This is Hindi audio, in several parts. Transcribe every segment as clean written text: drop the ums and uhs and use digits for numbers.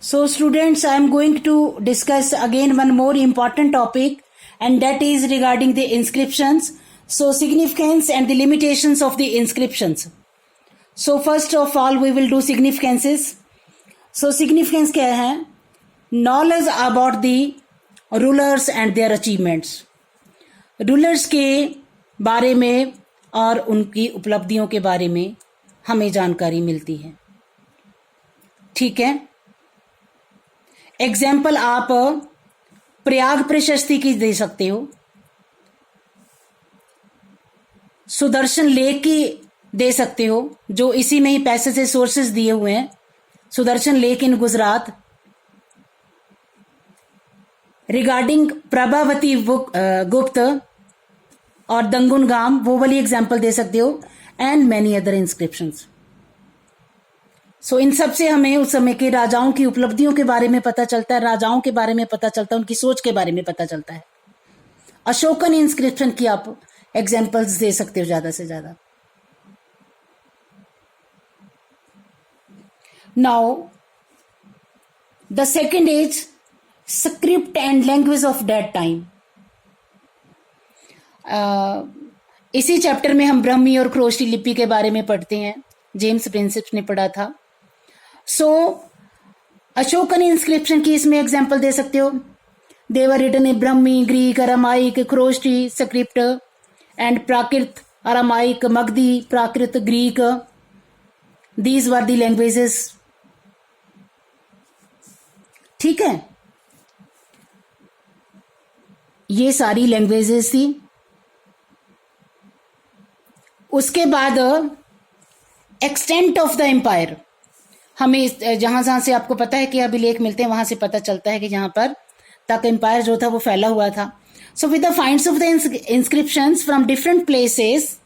So students, I am going to discuss again one more important topic, and that is regarding the inscriptions. So significance and the limitations of the inscriptions. So first of all we will do significances. So significance क्या है? Knowledge about the rulers and their achievements. Rulers के बारे में और उनकी उपलब्धियों के बारे में हमें जानकारी मिलती है. ठीक है. एग्जाम्पल आप प्रयाग प्रशस्ति की दे सकते हो, सुदर्शन लेक की दे सकते हो, जो इसी में ही पैसे से सोर्सेस दिए हुए हैं. Sudarshan lake in Gujarat. Regarding Prabhavati गुप्त और दंगुन गाम, वो वाली एग्जाम्पल दे सकते हो. And many other inscriptions. So इन सब से हमें उस समय के राजाओं की उपलब्धियों के बारे में पता चलता है, राजाओं के बारे में पता चलता है, उनकी सोच के बारे में पता चलता है. अशोकन इंस्क्रिप्शन की आप एग्जाम्पल्स दे सकते हो ज्यादा से ज्यादा. Now the second is script and language of that time. इसी चैप्टर में हम ब्राह्मी और क्रोष्टी लिपि के बारे में पढ़ते हैं. जेम्स प्रिंसिप्स ने पढ़ा था. सो अशोकन इंस्क्रिप्शन की इसमें एग्जाम्पल दे सकते हो. They were written in Brahmi, Greek, Aramaic, Kharoshthi script and Prakrit, Aramaic, Magadhi, Prakrit, Greek. These were the languages. ठीक है, ये सारी लैंग्वेजेस थी. उसके बाद एक्सटेंट ऑफ द एम्पायर. हमें जहां जहां से आपको पता है कि अभिलेख मिलते हैं वहां से पता चलता है कि जहां पर तक एम्पायर जो था वो फैला हुआ था. So with the finds of the inscriptions from different places,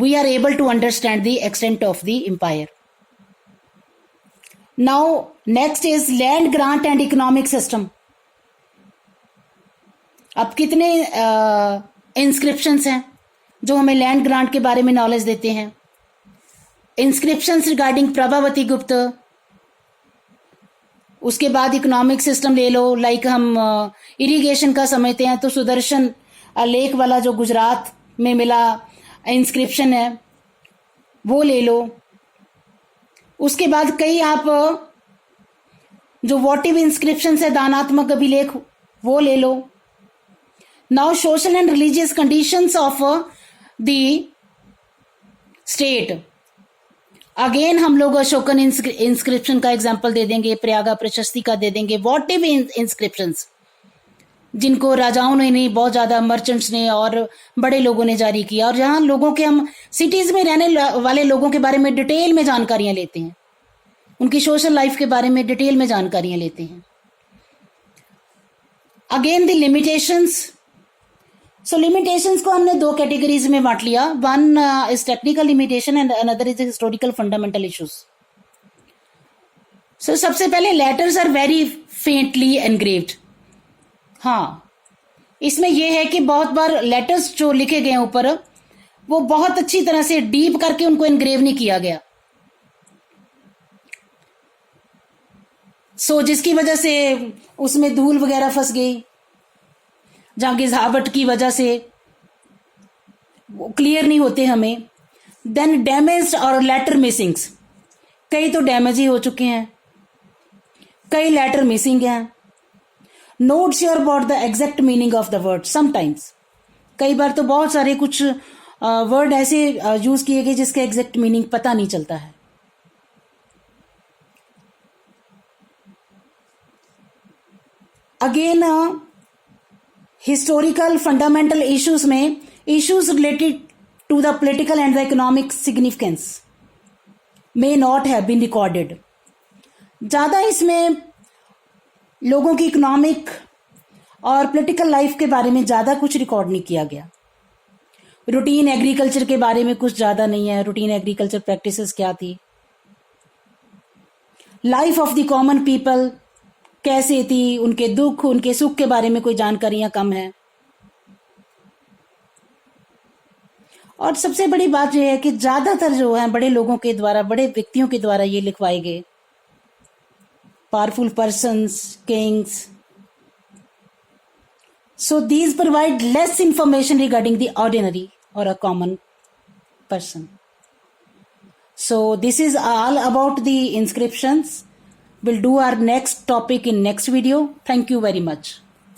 we are able to understand the extent of the empire. Now next is land grant and economic system. अब कितने इंस्क्रिप्शंस हैं जो हमें लैंड ग्रांट के बारे में नॉलेज देते हैं. इंस्क्रिप्शंस रिगार्डिंग प्रभावती गुप्त. उसके बाद इकोनॉमिक सिस्टम ले लो. लाइक हम इरिगेशन का समझते हैं तो सुदर्शन लेक वाला जो गुजरात में मिला इंस्क्रिप्शन है वो ले लो. उसके बाद कई आप जो वोटिव इंस्क्रिप्शन है, दानात्मक अभिलेख, वो ले लो. Now social and religious conditions of the state. Again हम लोग अशोकन इंस्क्रिप्शन का एग्जाम्पल दे देंगे, प्रयागा प्रशस्ति का दे देंगे. वोटिव इंस्क्रिप्शंस जिनको राजाओं ने नहीं, बहुत ज्यादा मर्चेंट्स ने और बड़े लोगों ने जारी किया, और जहां लोगों के हम सिटीज में रहने वाले लोगों के बारे में डिटेल में जानकारियां लेते हैं, उनकी सोशल लाइफ के बारे में डिटेल में जानकारियां लेते हैं. Again the limitations. So limitations को हमने दो कैटेगरीज में बांट लिया. One is technical limitation and another is historical fundamental issues. So सबसे पहले letters are very faintly engraved. हाँ, इसमें यह है कि बहुत बार लेटर्स जो लिखे गए ऊपर वो बहुत अच्छी तरह से डीप करके उनको एनग्रेव नहीं किया गया. सो जिसकी वजह से उसमें धूल वगैरह फंस गई, जहां गिजावट की वजह से वो क्लियर नहीं होते हमें. देन डैमेज और लेटर मिसिंग्स. कई तो डैमेज ही हो चुके हैं, कई लेटर मिसिंग हैं. Note sure about the exact meaning of the word. Sometimes, कई बार तो बहुत सारे कुछ वर्ड ऐसे यूज किए गए जिसका एग्जैक्ट मीनिंग पता नहीं चलता है. अगेन हिस्टोरिकल फंडामेंटल इश्यूज में issues related to the political and the economic significance may not have been recorded. ज्यादा इसमें लोगों की इकोनॉमिक और पॉलिटिकल लाइफ के बारे में ज्यादा कुछ रिकॉर्ड नहीं किया गया. रूटीन एग्रीकल्चर के बारे में कुछ ज्यादा नहीं है. रूटीन एग्रीकल्चर प्रैक्टिसेस क्या थी, life of the common people कैसे थी, उनके दुख उनके सुख के बारे में कोई जानकारियां कम है. और सबसे बड़ी बात यह है कि ज्यादातर जो है बड़े लोगों के द्वारा, बड़े व्यक्तियों के द्वारा ये लिखवाए गए, powerful persons, Kings, so these provide less information regarding the ordinary or a common person. So this is all about the inscriptions. We'll do our next topic in next video. Thank you very much.